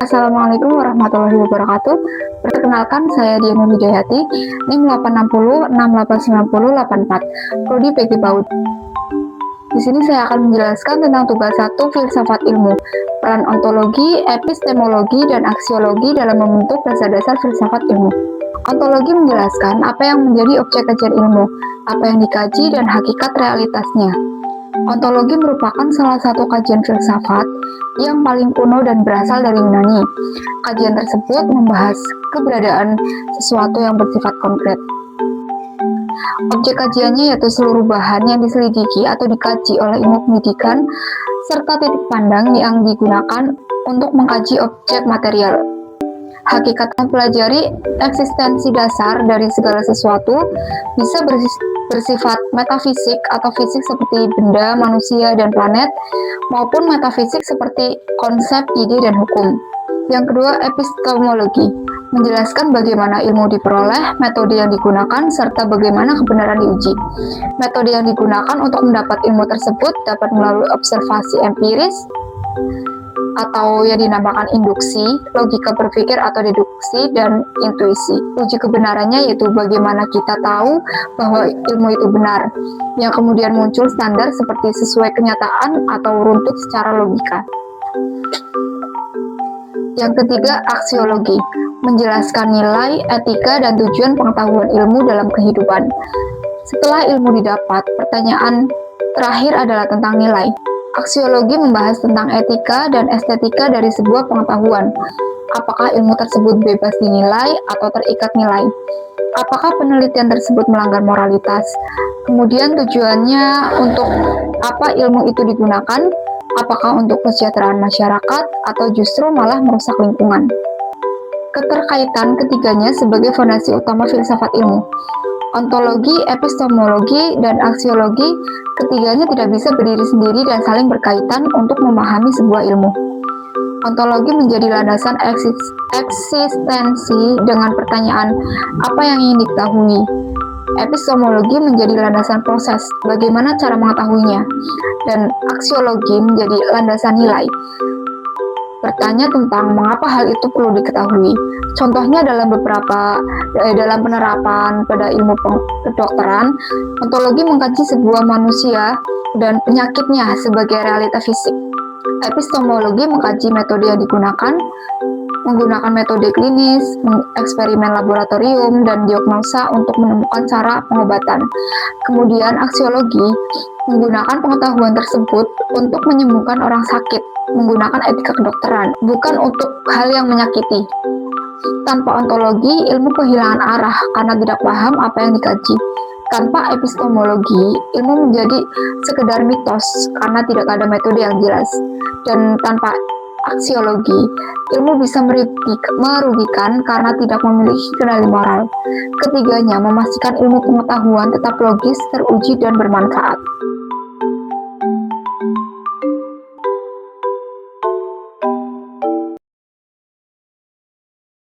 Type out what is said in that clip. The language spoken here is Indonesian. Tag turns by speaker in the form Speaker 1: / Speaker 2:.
Speaker 1: Assalamualaikum warahmatullahi wabarakatuh. Perkenalkan, saya Dian Hidayati, NIM 860 6890 84, Prodi PG PAUD. Di sini saya akan menjelaskan tentang tugas 1 filsafat ilmu, peran ontologi, epistemologi, dan aksiologi dalam membentuk dasar-dasar filsafat ilmu. Ontologi menjelaskan apa yang menjadi objek kajian ilmu, apa yang dikaji, dan hakikat realitasnya. Ontologi merupakan salah satu kajian filsafat yang paling kuno dan berasal dari Yunani. Kajian tersebut membahas keberadaan sesuatu yang bersifat konkret. Objek kajiannya yaitu seluruh bahan yang diselidiki atau dikaji oleh ilmu pendidikan, serta titik pandang yang digunakan untuk mengkaji objek material. Hakikat mempelajari eksistensi dasar dari segala sesuatu bisa bersifat metafisik atau fisik seperti benda, manusia, dan planet, maupun metafisik seperti konsep, ide, dan hukum. Yang kedua, epistemologi menjelaskan bagaimana ilmu diperoleh, metode yang digunakan, serta bagaimana kebenaran diuji. Metode yang digunakan untuk mendapat ilmu tersebut dapat melalui observasi empiris, atau yang dinamakan induksi, logika berpikir atau deduksi, dan intuisi. Uji kebenarannya yaitu bagaimana kita tahu bahwa ilmu itu benar, yang kemudian muncul standar seperti sesuai kenyataan atau runtut secara logika. Yang ketiga, aksiologi menjelaskan nilai, etika, dan tujuan pengetahuan ilmu dalam kehidupan. Setelah ilmu didapat, pertanyaan terakhir adalah tentang nilai. Aksiologi membahas tentang etika dan estetika dari sebuah pengetahuan. Apakah ilmu tersebut bebas dinilai atau terikat nilai? Apakah penelitian tersebut melanggar moralitas? Kemudian tujuannya untuk apa ilmu itu digunakan? Apakah untuk kesejahteraan masyarakat atau justru malah merusak lingkungan? Keterkaitan ketiganya sebagai fondasi utama filsafat ilmu. Ontologi, epistemologi, dan aksiologi ketiganya tidak bisa berdiri sendiri dan saling berkaitan untuk memahami sebuah ilmu. Ontologi menjadi landasan eksistensi dengan pertanyaan apa yang ingin diketahui. Epistemologi menjadi landasan proses, bagaimana cara mengetahuinya. Dan aksiologi menjadi landasan nilai, bertanya tentang mengapa hal itu perlu diketahui. Contohnya dalam penerapan pada ilmu kedokteran, ontologi mengkaji sebuah manusia dan penyakitnya sebagai realita fisik. Epistemologi mengkaji metode yang digunakan, menggunakan metode klinis, eksperimen laboratorium, dan diagnosa untuk menemukan cara pengobatan. Kemudian aksiologi menggunakan pengetahuan tersebut untuk menyembuhkan orang sakit, menggunakan etika kedokteran, bukan untuk hal yang menyakiti. Tanpa ontologi, ilmu kehilangan arah karena tidak paham apa yang dikaji. Tanpa epistemologi, ilmu menjadi sekedar mitos karena tidak ada metode yang jelas. Dan tanpa aksiologi, ilmu bisa merugikan karena tidak memiliki kendali moral. Ketiganya memastikan ilmu pengetahuan tetap logis, teruji, dan bermanfaat.